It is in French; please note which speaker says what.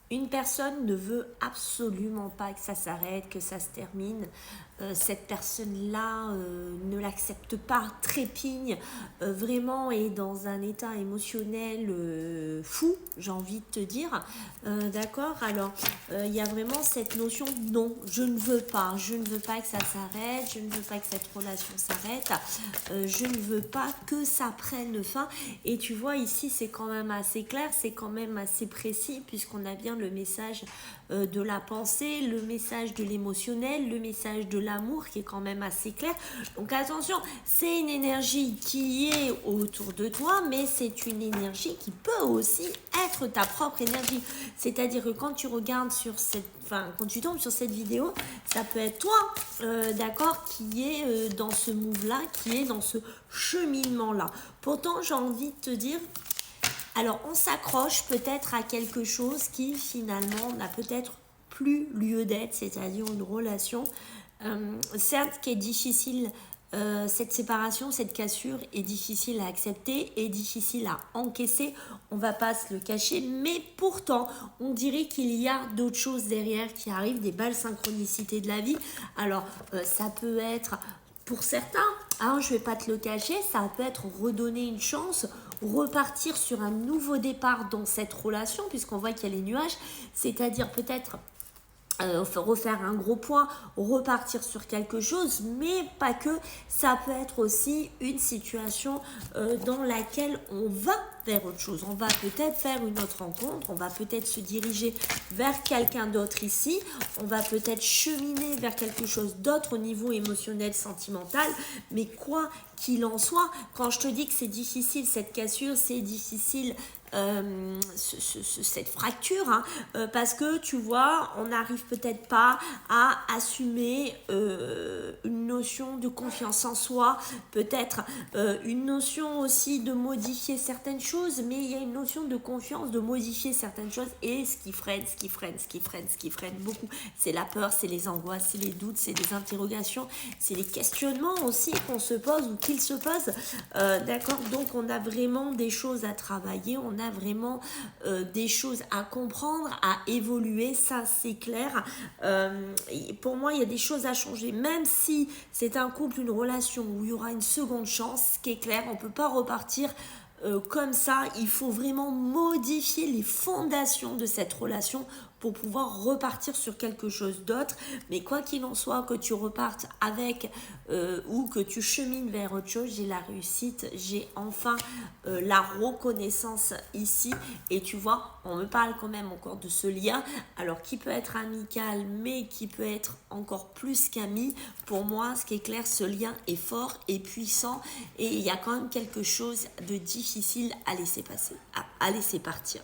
Speaker 1: Une personne ne veut absolument pas que ça s'arrête, que ça se termine. Cette personne-là ne l'accepte pas, trépigne, vraiment est dans un état émotionnel fou, j'ai envie de te dire. D'accord. Alors, il y a vraiment cette notion de non, je ne veux pas que ça s'arrête, je ne veux pas que cette relation s'arrête, je ne veux pas que ça prenne fin. Et tu vois, ici, c'est quand même assez clair, c'est quand même assez précis, puisqu'on a bien le message de la pensée, le message de l'émotionnel, le message de l'amour qui est quand même assez clair. Donc attention, c'est une énergie qui est autour de toi, mais c'est une énergie qui peut aussi être ta propre énergie. C'est-à-dire que quand tu regardes sur quand tu tombes sur cette vidéo, ça peut être toi, d'accord, qui est dans ce move-là, qui est dans ce cheminement-là. Pourtant, j'ai envie de te dire, alors, on s'accroche peut-être à quelque chose qui finalement n'a peut-être plus lieu d'être, c'est-à-dire une relation, certes, qui est difficile. Cette séparation, cette cassure est difficile à accepter, est difficile à encaisser, on va pas se le cacher, mais pourtant, on dirait qu'il y a d'autres choses derrière qui arrivent, des belles synchronicités de la vie. Alors, ça peut être pour certains, hein, je vais pas te le cacher, ça peut être redonner une chance, repartir sur un nouveau départ dans cette relation, puisqu'on voit qu'il y a les nuages, c'est-à-dire peut-être refaire un gros point, repartir sur quelque chose, mais pas que. Ça peut être aussi une situation dans laquelle on va vers autre chose. On va peut-être faire une autre rencontre, on va peut-être se diriger vers quelqu'un d'autre ici, on va peut-être cheminer vers quelque chose d'autre au niveau émotionnel, sentimental, mais quoi qu'il en soit, quand je te dis que c'est difficile cette cassure, c'est difficile cette fracture, hein, parce que tu vois, on n'arrive peut-être pas à assumer une notion de confiance en soi, peut-être une notion aussi de modifier certaines choses, mais il y a une notion de confiance, de modifier certaines choses, et ce qui freine beaucoup, c'est la peur, c'est les angoisses, c'est les doutes, c'est les interrogations, c'est les questionnements aussi qu'on se pose ou qu'ils se posent, d'accord. Donc on a vraiment des choses à travailler, on a vraiment des choses à comprendre, à évoluer, ça c'est clair. Pour moi, il y a des choses à changer, même si c'est un couple, une relation où il y aura une seconde chance, ce qui est clair, on ne peut pas repartir comme ça. Il faut vraiment modifier les fondations de cette relation pour pouvoir repartir sur quelque chose d'autre. Mais quoi qu'il en soit, que tu repartes avec ou que tu chemines vers autre chose, j'ai la réussite, j'ai enfin la reconnaissance ici. Et tu vois, on me parle quand même encore de ce lien, alors qui peut être amical, mais qui peut être encore plus qu'ami. Pour moi, ce qui est clair, ce lien est fort et puissant, et il y a quand même quelque chose de difficile à laisser passer, à laisser partir.